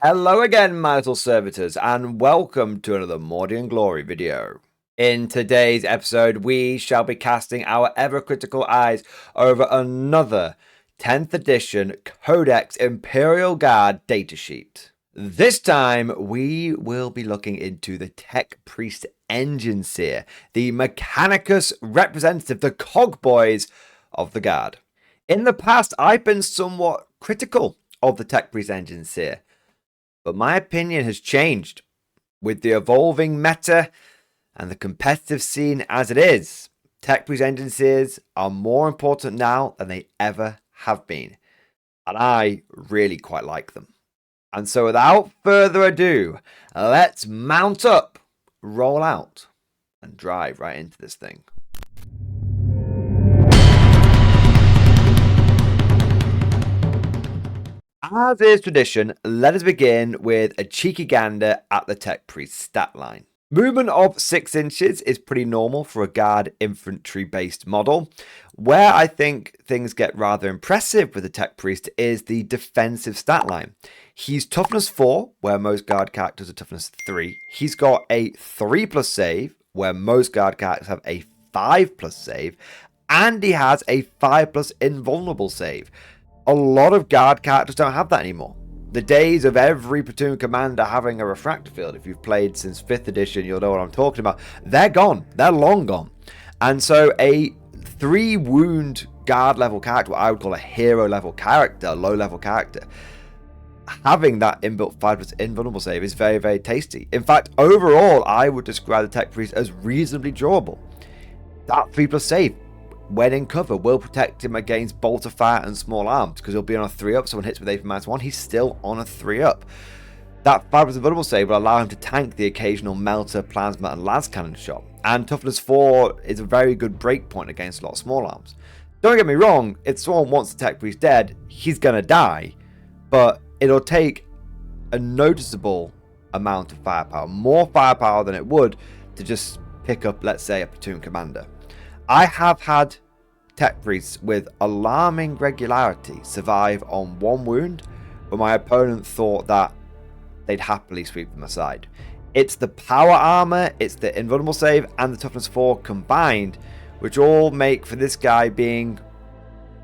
Hello again, my little servitors, and welcome to another Mordian Glory video. In today's episode, we shall be casting our ever-critical eyes over another 10th edition Codex Imperial Guard datasheet. This time, we will be looking into the Tech Priest Engine Seer, the Mechanicus representative, the cog boys of the Guard. In the past, I've been somewhat critical of the Tech Priest Engine Seer, but my opinion has changed. With the evolving meta and the competitive scene as it is, Tech Priest Engine Seers are more important now than they ever have been. And I really quite like them. And so without further ado, let's mount up, roll out, and drive right into this thing. As is tradition, let us begin with a cheeky gander at the Tech Priest stat line. Movement of 6 inches is pretty normal for a guard infantry based model. Where I think things get rather impressive with the Tech Priest is the defensive stat line. He's toughness 4, where most guard characters are toughness 3. He's got a 3+ save, where most guard characters have a 5+ save. And he has a 5+ invulnerable save. A lot of guard characters don't have that anymore. The days of every platoon commander having a refractor field, if you've played since 5th edition, you'll know what I'm talking about. They're gone. They're long gone. And so a 3 wound guard level character, what I would call a hero level character, low level character, having that inbuilt 5+ invulnerable save is very, very tasty. In fact, overall, I would describe the Tech Priest as reasonably durable. That 3+ save, when in cover, will protect him against bolter fire and small arms, because he'll be on a 3-up. Someone hits with AP -1, he's still on a 3-up. That 5+ invulnerable save will allow him to tank the occasional melter, plasma, and las cannon shot. And toughness 4 is a very good break point against a lot of small arms. Don't get me wrong, if someone wants the Tech Priest dead, he's gonna die, but it'll take a noticeable amount of firepower, more firepower than it would to just pick up, let's say, a platoon commander. I have had Tech Priests with alarming regularity survive on 1 wound, but my opponent thought that they'd happily sweep them aside. It's the power armor, it's the invulnerable save, and the toughness 4 combined, which all make for this guy being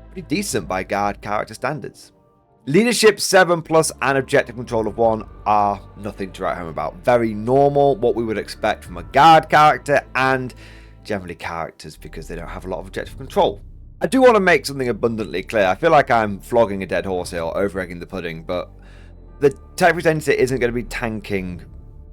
pretty decent by guard character standards. Leadership 7+ and objective control of 1 are nothing to write home about. Very normal, what we would expect from a guard character, and generally characters because they don't have a lot of objective control. I do want to make something abundantly clear. I feel like I'm flogging a dead horse here or over-egging the pudding, but the Tech Priest Engine Seer isn't going to be tanking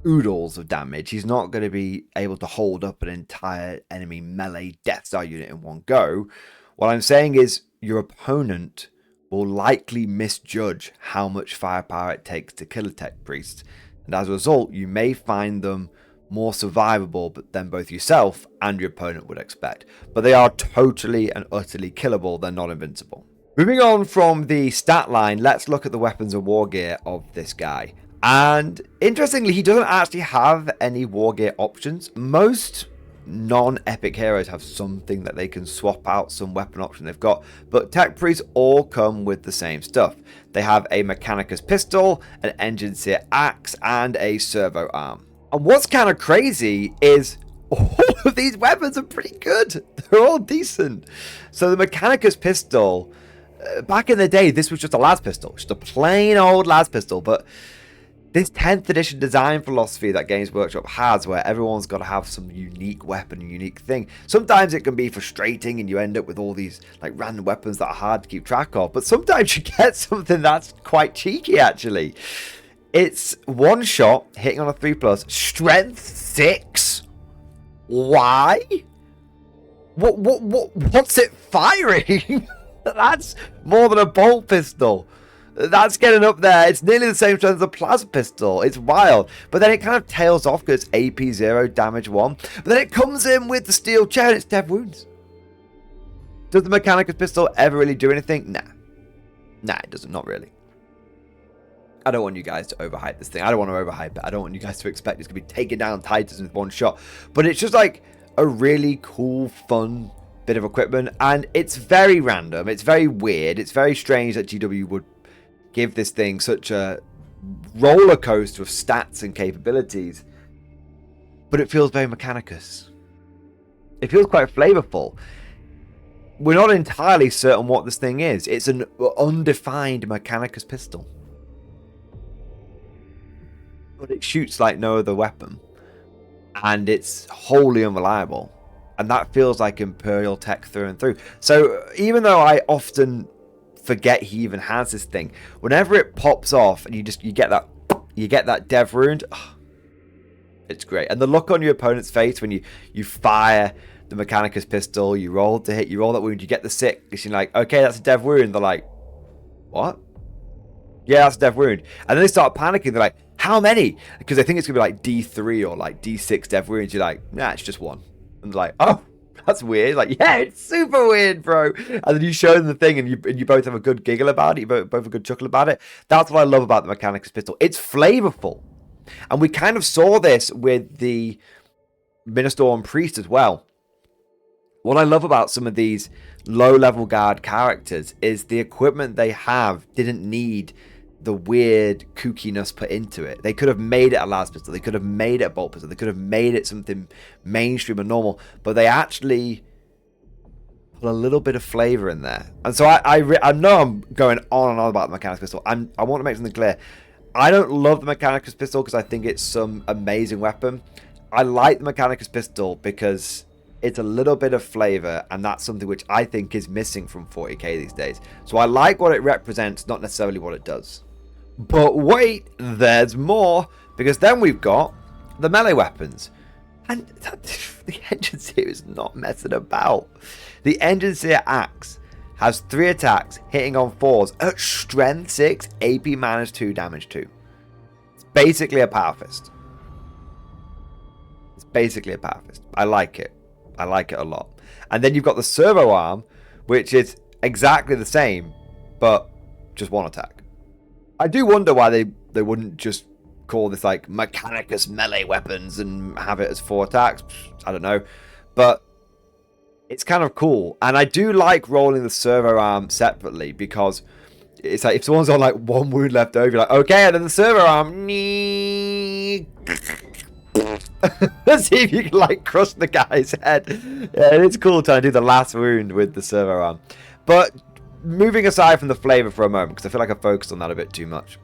oodles of damage. He's not going to be able to hold up an entire enemy melee Death Star unit in one go. What I'm saying is your opponent will likely misjudge how much firepower it takes to kill a Tech Priest, and as a result, you may find them more survivable than both yourself and your opponent would expect. But they are totally and utterly killable. They're not invincible. Moving on from the stat line, let's look at the weapons and war gear of this guy. And interestingly, he doesn't actually have any war gear options. Most non-epic heroes have something that they can swap out, some weapon option they've got, but Tech Priests all come with the same stuff. They have a Mechanicus pistol, an Engine Seer axe, and a servo arm. And what's kind of crazy is all of these weapons are pretty good. They're all decent. So the Mechanicus pistol, back in the day, this was just a las pistol. Just a plain old las pistol. But this 10th edition design philosophy that Games Workshop has, where everyone's got to have some unique weapon, unique thing. Sometimes it can be frustrating and you end up with all these like random weapons that are hard to keep track of. But sometimes you get something that's quite cheeky, actually. It's 1 shot, hitting on a 3+, strength 6. Why? What's it firing? That's more than a bolt pistol. That's getting up there. It's nearly the same strength as a plasma pistol. It's wild. But then it kind of tails off because it's AP 0, damage 1. But then it comes in with the steel chair and it's 10 wounds. Does the Mechanicus pistol ever really do anything? Nah. Nah, it doesn't. Not really. I don't want you guys to overhype this thing. I don't want to overhype it. I don't want you guys to expect it's going to be taking down Titans with 1 shot. But it's just like a really cool, fun bit of equipment. And it's very random. It's very weird. It's very strange that GW would give this thing such a roller coaster of stats and capabilities, but it feels very Mechanicus. It feels quite flavorful. We're not entirely certain what this thing is. It's an undefined Mechanicus pistol, but it shoots like no other weapon, and it's wholly unreliable, and that feels like Imperial tech through and through. So even though I often forget he even has this thing, whenever it pops off and you get that dev wound, oh, it's great. And the look on your opponent's face when you fire the Mechanicus pistol, you roll to hit, you roll that wound, you get the 6, you're like, okay, that's a dev wound. They're like, what? Yeah, that's a dev wound. And then they start panicking. They're like, how many? Because they think it's gonna be like D3 or like D6 dev wounds. You're like, nah, it's just one. And they're like, oh, that's weird. Like, yeah, it's super weird, bro. And then you show them the thing, and you both have a good giggle about it. You both have a good chuckle about it. That's what I love about the Mechanicus pistol. It's flavorful, and we kind of saw this with the Minister and Priest as well. What I love about some of these low-level guard characters is the equipment they have didn't need the weird kookiness put into it. They could have made it a las pistol. They could have made it a bolt pistol. They could have made it something mainstream and normal. But they actually put a little bit of flavor in there. And so I know I'm going on and on about the Mechanicus pistol. I want to make something clear. I don't love the Mechanicus pistol because I think it's some amazing weapon. I like the Mechanicus pistol because it's a little bit of flavor, and that's something which I think is missing from 40k these days. So I like what it represents, not necessarily what it does. But wait, there's more, because then we've got the melee weapons. And the Engine Seer is not messing about. The Engine Seer Axe has 3 attacks, hitting on 4s at strength 6, AP -2, damage 2. It's basically a power fist. It's basically a power fist. I like it. I like it a lot. And then you've got the servo arm, which is exactly the same, but just 1 attack. I do wonder why they wouldn't just call this like Mechanicus melee weapons and have it as 4 attacks. I don't know. But it's kind of cool. And I do like rolling the servo arm separately, because it's like if someone's on like 1 wound left over, you're like, okay, and then the servo arm. Let's see if you can like crush the guy's head. Yeah, it's cool trying to do the last wound with the servo arm. But moving aside from the flavor for a moment, because I feel like I focused on that a bit too much,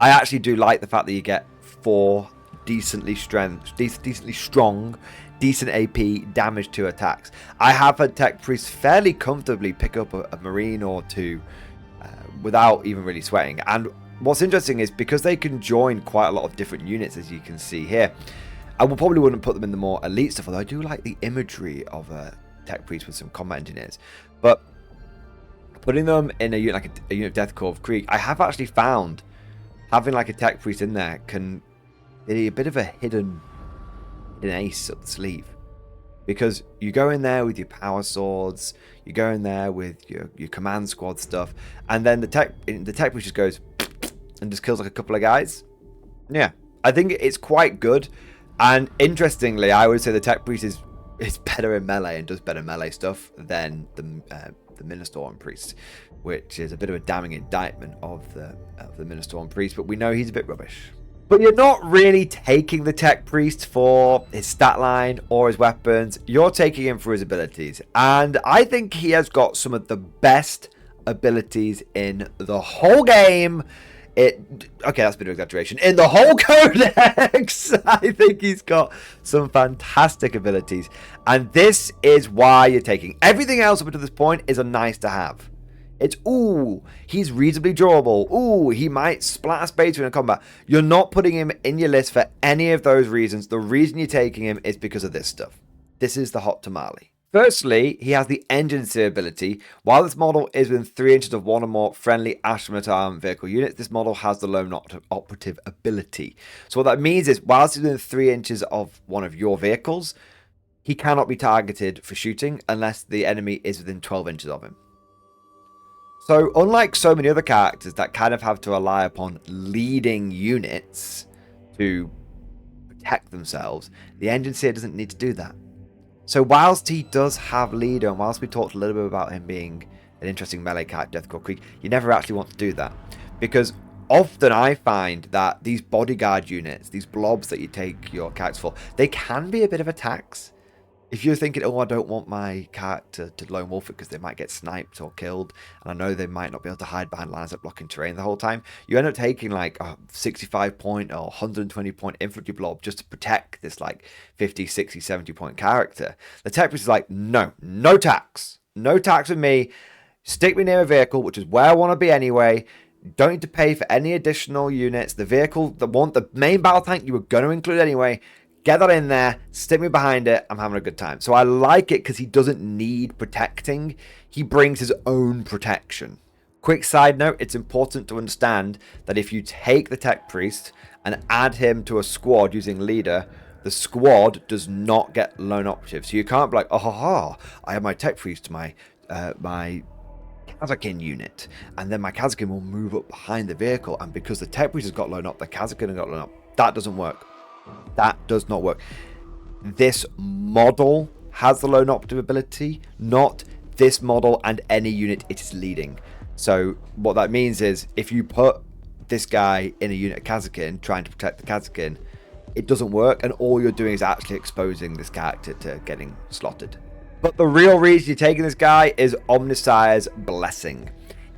I actually do like the fact that you get 4 decently strong, decent AP, damage 2 attacks. I have had Tech Priests fairly comfortably pick up a Marine or 2 without even really sweating. And what's interesting is because they can join quite a lot of different units, as you can see here. I probably wouldn't put them in the more elite stuff, although I do like the imagery of a Tech Priest with some combat engineers. But putting them in a unit like a unit of Death Corps of Krieg, I have actually found having like a Tech Priest in there can be a bit of a hidden ace up the sleeve. Because you go in there with your power swords, you go in there with your command squad stuff, and then the Tech Priest just goes and just kills like a couple of guys. Yeah, I think it's quite good. And interestingly, I would say the Tech Priest is better in melee and does better melee stuff than the Minister and Priest, which is a bit of a damning indictment of the Minister and Priest, but we know he's a bit rubbish. But you're not really taking the Tech Priest for his stat line or his weapons. You're taking him for his abilities. And I think he has got some of the best abilities in the whole game. Okay, that's a bit of exaggeration. In the whole codex, I think he's got some fantastic abilities. And this is why you're taking. Everything else up until this point is a nice to have. It's, ooh, he's reasonably durable. Ooh, he might splatter space in combat. You're not putting him in your list for any of those reasons. The reason you're taking him is because of this stuff. This is the hot tamale. Firstly, he has the Engine Seer ability. While this model is within 3 inches of 1 or more friendly Astra Militarum vehicle units, this model has the lone operative ability. So what that means is, whilst he's within 3 inches of one of your vehicles, he cannot be targeted for shooting unless the enemy is within 12 inches of him. So unlike so many other characters that kind of have to rely upon leading units to protect themselves, the Engine Seer doesn't need to do that. So whilst he does have leader, and whilst we talked a little bit about him being an interesting melee character, Death Corps Krieg, you never actually want to do that. Because often I find that these bodyguard units, these blobs that you take your characters for, they can be a bit of a tax. If you're thinking, oh, I don't want my character to lone wolf it because they might get sniped or killed, and I know they might not be able to hide behind lines of blocking terrain the whole time, you end up taking like a 65 point or 120 point infantry blob just to protect this like 50, 60, 70 point character. The tech priest is like, no tax. No tax with me. Stick me near a vehicle, which is where I want to be anyway. Don't need to pay for any additional units. The vehicle, the main battle tank you were going to include anyway, get that in there, stick me behind it, I'm having a good time. So I like it because he doesn't need protecting. He brings his own protection. Quick side note, it's important to understand that if you take the tech priest and add him to a squad using leader, the squad does not get lone operative. So you can't be like, oh, I have my tech priest, my Kazakin unit, and then my Kazakin will move up behind the vehicle, and because the tech priest has got lone up, the Kazakin has got lone up. That doesn't work. That does not work. This model has the lone operative ability, not this model and any unit it is leading. So what that means is if you put this guy in a unit of Kazakin trying to protect the Kazakin, it doesn't work, and all you're doing is actually exposing this character to getting slotted. But the real reason you're taking this guy is Omnissiah's Blessing.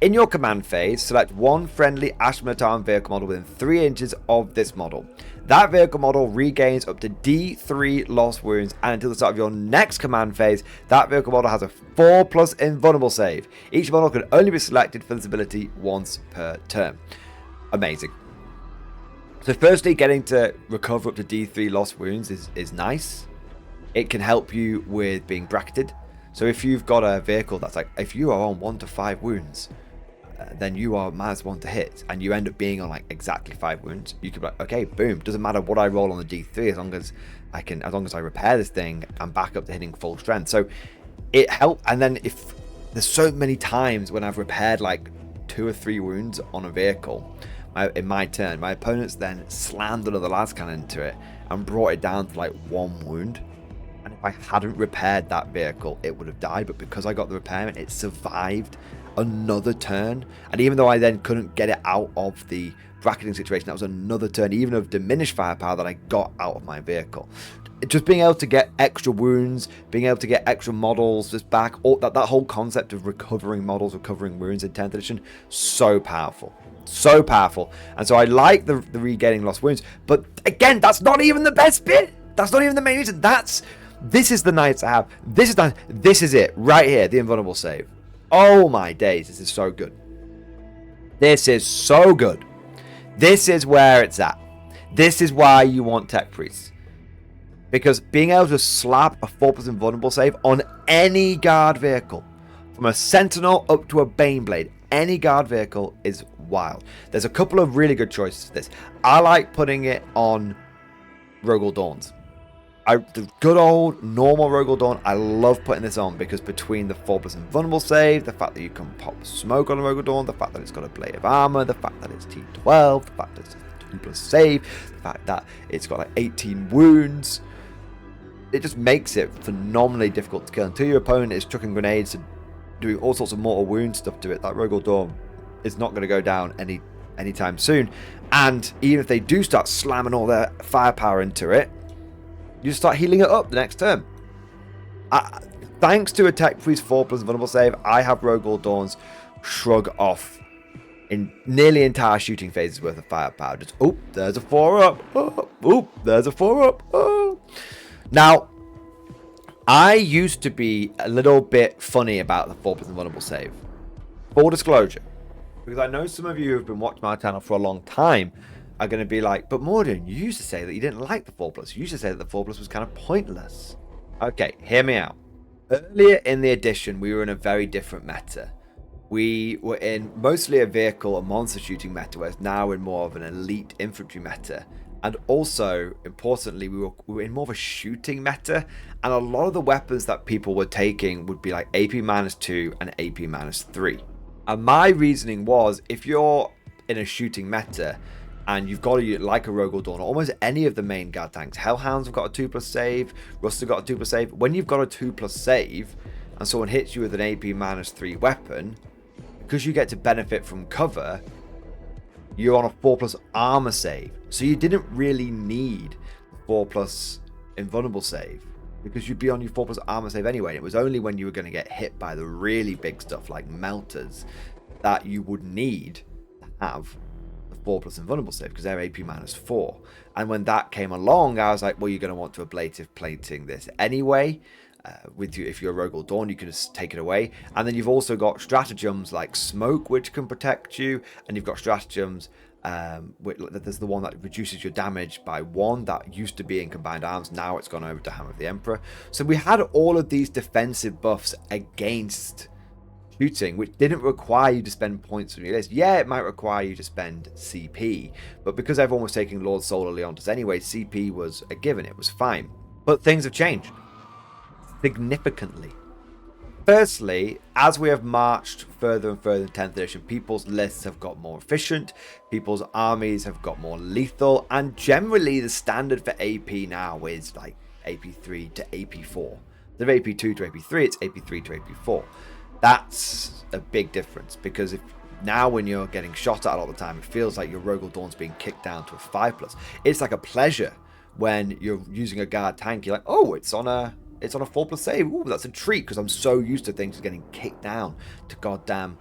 In your command phase, select one friendly Astra Militarum vehicle model within 3 inches of this model. That vehicle model regains up to D3 lost wounds, and until the start of your next command phase, that vehicle model has a 4+ invulnerable save. Each model can only be selected for this ability once per turn. Amazing. So firstly, getting to recover up to D3 lost wounds is nice. It can help you with being bracketed. So if you've got a vehicle that's like, if you are on 1 to 5 wounds, then you are -1 to hit, and you end up being on like exactly 5 wounds, you could be like, okay, boom, doesn't matter what I roll on the D3, as long as I repair this thing, I'm back up to hitting full strength. So it helped. And then if there's so many times when I've repaired like 2 or 3 wounds on a vehicle in my turn, my opponents then slammed another las cannon into it and brought it down to like 1 wound. And if I hadn't repaired that vehicle, it would have died. But because I got the repairment, it survived another turn. And even though I then couldn't get it out of the bracketing situation, that was another turn, even of diminished firepower, that I got out of my vehicle. Just being able to get extra wounds, being able to get extra models just back, that whole concept of recovering models, recovering wounds in 10th edition, so powerful. So powerful. And so I like the regaining lost wounds. But again, that's not even the best bit. That's not even the main reason. This is the nice to have. This is it right here, the invulnerable save. Oh my days, this is so good. This is so good. This is where it's at. This is why you want tech priests. Because being able to slap a 4+ invulnerable save on any guard vehicle, from a sentinel up to a baneblade, any guard vehicle is wild. There's a couple of really good choices for this. I like putting it on Rogal Dawns. The good old normal Rogal Dawn, I love putting this on because between the 4+ invulnerable save, the fact that you can pop smoke on a Rogal Dawn, the fact that it's got a blade of armor, the fact that it's T12, the fact that it's a 2+ save, the fact that it's got like 18 wounds, it just makes it phenomenally difficult to kill. Until your opponent is chucking grenades and doing all sorts of mortal wound stuff to it, that Rogal Dawn is not going to go down anytime soon. And even if they do start slamming all their firepower into it, you start healing it up the next turn. Thanks to a tech priest 4+ vulnerable save, I have Rogal Dawns shrug off in nearly entire shooting phases worth of firepower. Just, oh, there's a 4-up. Oh, there's a 4-up. Oh. Now, I used to be a little bit funny about the 4+ vulnerable save. Full disclosure. Because I know some of you who have been watching my channel for a long time are going to be like, but Mordian, you used to say that you didn't like the 4+. You used to say that the 4+ was kind of pointless. Okay, hear me out. Earlier in the edition, we were in a very different meta. We were in mostly a vehicle and monster shooting meta, whereas now we're in more of an elite infantry meta. And also, importantly, we were in more of a shooting meta. And a lot of the weapons that people were taking would be like AP -2 and AP -3. And my reasoning was, if you're in a shooting meta, and you've got like a Rogal Dawn, or almost any of the main guard tanks. Hellhounds have got a 2+ save. Rust have got a 2+ save. When you've got a 2+ save, and someone hits you with an AP -3 weapon, because you get to benefit from cover, you're on a 4+ armor save. So you didn't really need 4+ invulnerable save, because you'd be on your 4+ armor save anyway. It was only when you were going to get hit by the really big stuff like melters that you would need to have the 4+ invulnerable save, because they're AP -4. And when that came along, I was like, well, you're going to want to ablative plating this anyway. With you, if you're a Rogue or Dawn, you can just take it away. And then you've also got stratagems like smoke, which can protect you, and you've got stratagems. There's the one that reduces your damage by 1 that used to be in Combined Arms. Now it's gone over to Hammer of the Emperor. So we had all of these defensive buffs against shooting, which didn't require you to spend points on your list. Yeah, it might require you to spend CP, but because everyone was taking Lord Solar Leontus anyway, CP was a given. It was fine. But things have changed significantly. Firstly, as we have marched further and further in 10th edition, people's lists have got more efficient, people's armies have got more lethal, and generally the standard for AP now is like AP3 to AP4. Instead of AP2 to AP3, it's AP3 to AP4. That's a big difference, because if now when you're getting shot at all the time, it feels like your Rogue or Dawn's being kicked down to a 5+. It's like a pleasure when you're using a guard tank. You're like, oh, it's on a 4+ save. Ooh, that's a treat, because I'm so used to things getting kicked down to goddamn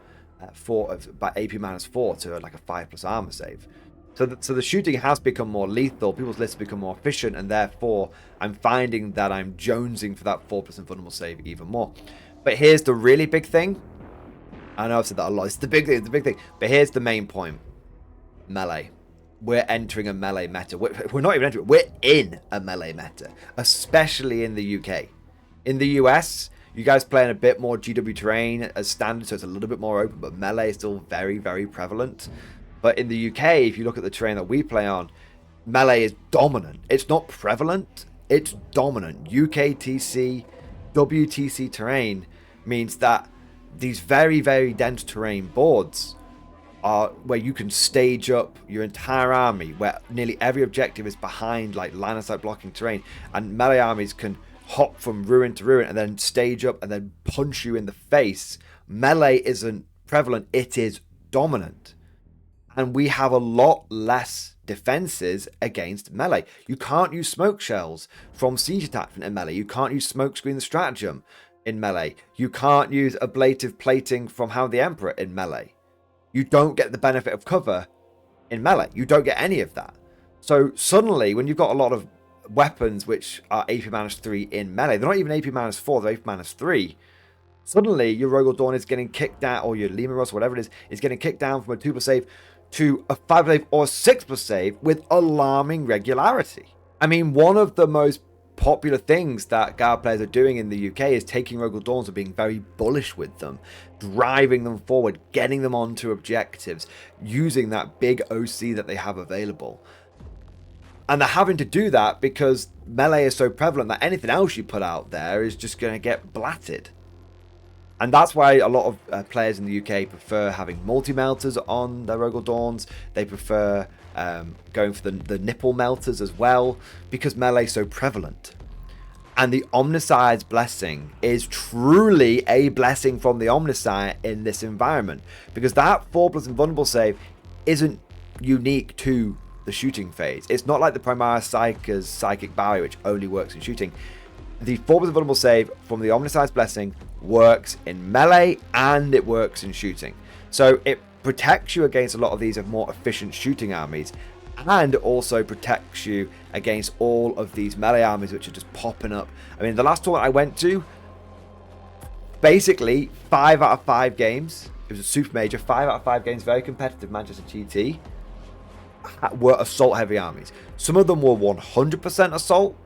by AP -4 to like a 5+ armor save. So the shooting has become more lethal. People's lists become more efficient, and therefore I'm finding that I'm jonesing for that 4+ invulnerable save even more. But here's the really big thing. I know I've said that a lot. It's the big thing. But here's the main point. Melee. We're entering a melee meta. We're not even entering. We're in a melee meta, especially in the UK. In the US, you guys playing a bit more GW terrain as standard, so it's a little bit more open, but melee is still very, very prevalent. But in the UK, if you look at the terrain that we play on, melee is dominant. It's not prevalent, it's dominant. UKTC, WTC terrain means that these very, very dense terrain boards are where you can stage up your entire army, where nearly every objective is behind like line of sight blocking terrain, and melee armies can hop from ruin to ruin and then stage up and then punch you in the face. Melee isn't prevalent, it is dominant. And we have a lot less defenses against melee. You can't use smoke shells from siege attachment in melee. You can't use smoke screen the stratagem in melee. You can't use ablative plating from Hound the Emperor in melee. You don't get the benefit of cover in melee. You don't get any of that. So suddenly, when you've got a lot of weapons which are AP -3 in melee, they're not even AP -4, they're AP -3. Suddenly, your Rogue or Dawn is getting kicked down, or your Lehman Russ, whatever it is getting kicked down from a 2+ save to a 5+ save or a 6+ save with alarming regularity. I mean, one of the most popular things that guard players are doing in the UK is taking Rogue or Dawns and being very bullish with them, driving them forward, getting them onto objectives, using that big OC that they have available. And they're having to do that because melee is so prevalent that anything else you put out there is just going to get blatted. And that's why a lot of players in the UK prefer having multi-melters on their Rogue or Dawns. They prefer going for the nipple melters as well, because melee is so prevalent. And the Omnicide's blessing is truly a blessing from the Omnicide in this environment, because that 4+ invulnerable save isn't unique to the shooting phase. It's not like the Primaris Psyker's Psychic Barrier, which only works in shooting. The 4+ invulnerable save from the Omnicide's blessing works in melee and it works in shooting. So it protects you against a lot of these more efficient shooting armies, and also protects you against all of these melee armies which are just popping up. I mean, the last tournament I went to, basically 5 out of 5 games, it was a super major, 5 out of 5 games, very competitive Manchester GT, were assault heavy armies. Some of them were 100% assault,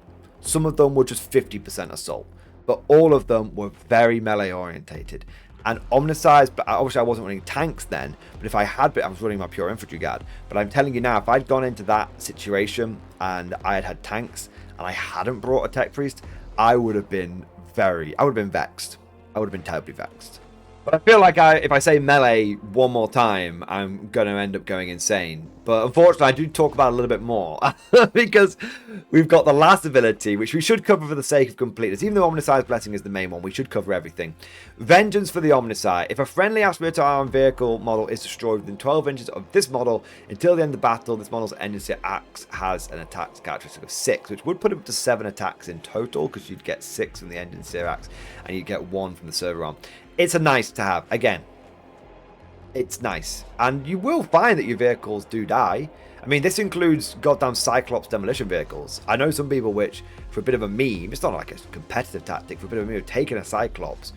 some of them were just 50% assault, but all of them were very melee orientated. And Omnicide, obviously I wasn't running tanks then, but if I had been, I was running my pure infantry guard. But I'm telling you now, if I'd gone into that situation and I had tanks and I hadn't brought a tech priest, I would have been vexed. I would have been terribly vexed. But I feel like if I say melee one more time, I'm going to end up going insane. But unfortunately, I do talk about it a little bit more. Because we've got the last ability, which we should cover for the sake of completeness. Even though Omnicide Blessing is the main one, we should cover everything. Vengeance for the Omnicide. If a friendly Astra Militarum vehicle model is destroyed within 12 inches of this model, until the end of the battle, this model's engine axe has an attack characteristic of 6, which would put him up to 7 attacks in total, because you'd get 6 from the engine axe, and you'd get 1 from the server arm. It's a nice to have. Again, it's nice. And you will find that your vehicles do die. I mean, this includes goddamn Cyclops demolition vehicles. I know some people which, for a bit of a meme, it's not like a competitive tactic, for a bit of a meme, have taken a Cyclops,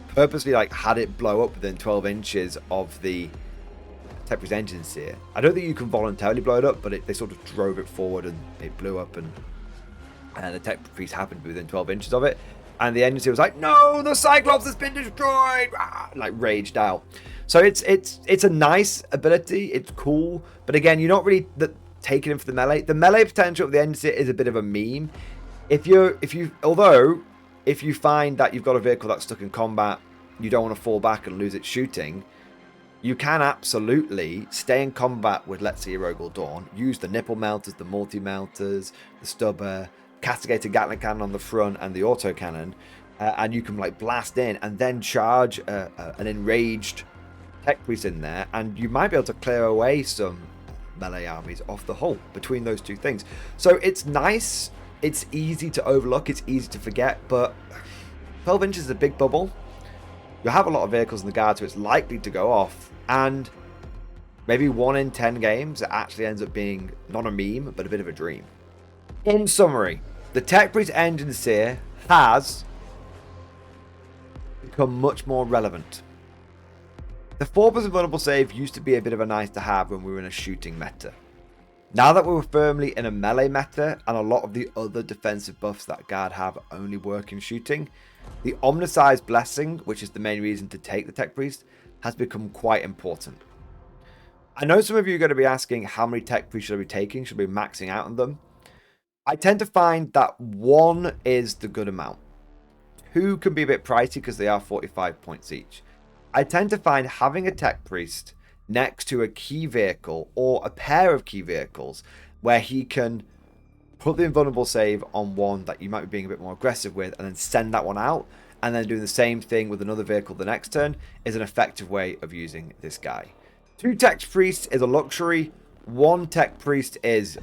purposely like had it blow up within 12 inches of the Tech Priest engine sear. I don't think you can voluntarily blow it up, but they sort of drove it forward and it blew up, and the Tech Priest happened to be within 12 inches of it. And the engine was like, no, the Cyclops has been destroyed, like raged out. So it's a nice ability. It's cool, but again, you're not really taking him for the melee. The melee potential of the engine is a bit of a meme. If you find that you've got a vehicle that's stuck in combat, you don't want to fall back and lose its shooting, you can absolutely stay in combat with, let's say, Rogal Dawn. Use the nipple melters, the multi melters, the stubber, castigated Gatling cannon on the front, and the auto cannon, and you can like blast in and then charge an enraged Tech Priest in there, and you might be able to clear away some melee armies off the hull between those two things. So it's nice, it's easy to overlook, it's easy to forget, but 12 inches is a big bubble. You have a lot of vehicles in the guard, so it's likely to go off, and maybe 1 in 10 games it actually ends up being not a meme but a bit of a dream. In summary, the Tech Priest engine sear has become much more relevant. The 4+ vulnerable save used to be a bit of a nice to have when we were in a shooting meta. Now that we're firmly in a melee meta, and a lot of the other defensive buffs that guard have only work in shooting, the Omnicide Blessing, which is the main reason to take the Tech Priest, has become quite important. I know some of you are going to be asking how many Tech Priests should I be taking, should I be maxing out on them? I tend to find that 1 is the good amount. 2 can be a bit pricey because they are 45 points each. I tend to find having a Tech Priest next to a key vehicle or a pair of key vehicles where he can put the invulnerable save on one that you might be being a bit more aggressive with and then send that one out, and then doing the same thing with another vehicle the next turn is an effective way of using this guy. 2 Tech Priests is a luxury. 1 Tech Priest is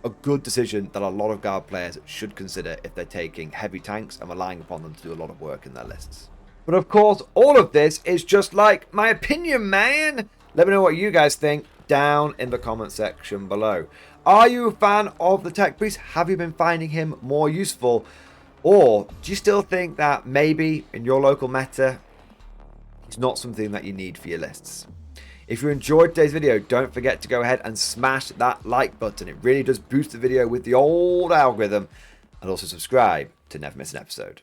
a good decision that a lot of guard players should consider if they're taking heavy tanks and relying upon them to do a lot of work in their lists. But of course, all of this is just like my opinion, man. Let me know what you guys think down in the comment section below. Are you a fan of the Tech Priest? Have you been finding him more useful? Or do you still think that maybe in your local meta, it's not something that you need for your lists? If you enjoyed today's video, don't forget to go ahead and smash that like button. It really does boost the video with the old algorithm. And also subscribe to never miss an episode.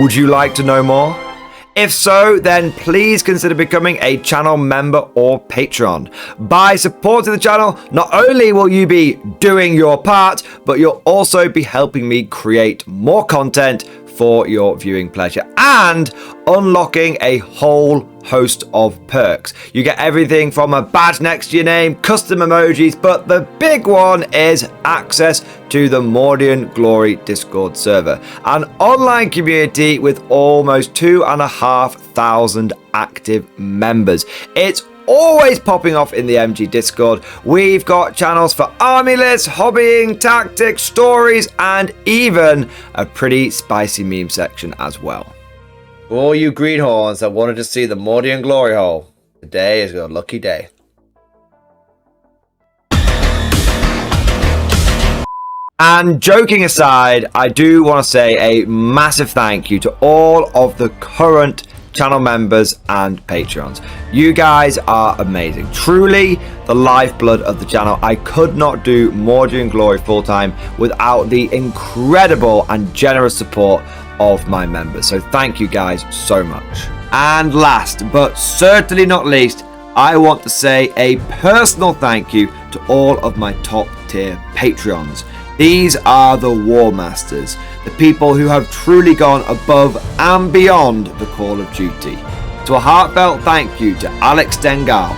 Would you like to know more? If so, then please consider becoming a channel member or patron. By supporting the channel, not only will you be doing your part, but you'll also be helping me create more content for your viewing pleasure and unlocking a whole host of perks. You get everything from a badge next to your name, custom emojis, but the big one is access to the Mordian Glory Discord server, an online community with almost 2,500 active members. It's always popping off in the MG Discord. We've got channels for army lists, hobbying, tactics, stories, and even a pretty spicy meme section as well. For all you greenhorns that wanted to see the Mordian glory hole, today is your lucky day. And joking aside, I do want to say a massive thank you to all of the current channel members and patrons. You guys are amazing, truly the lifeblood of the channel. I could not do Mordian Glory full time without the incredible and generous support of my members, so thank you guys so much. And last but certainly not least, I want to say a personal thank you to all of my top tier Patreons. These are the War Masters, the people who have truly gone above and beyond the call of duty. So a heartfelt thank you to Alex Dengal,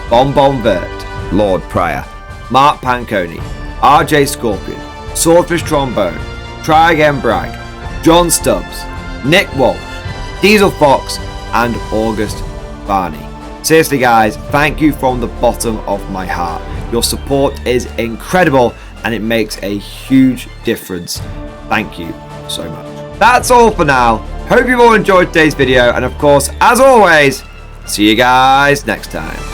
Bon Vert, Lord Pryor, Mark Panconi, RJ Scorpion, Swordfish Trombone, Try Again Bragg, John Stubbs, Nick Walsh, Diesel Fox, and August Barney. Seriously guys, thank you from the bottom of my heart. Your support is incredible and it makes a huge difference. Thank you so much. That's all for now. Hope you've all enjoyed today's video, and of course, as always, see you guys next time.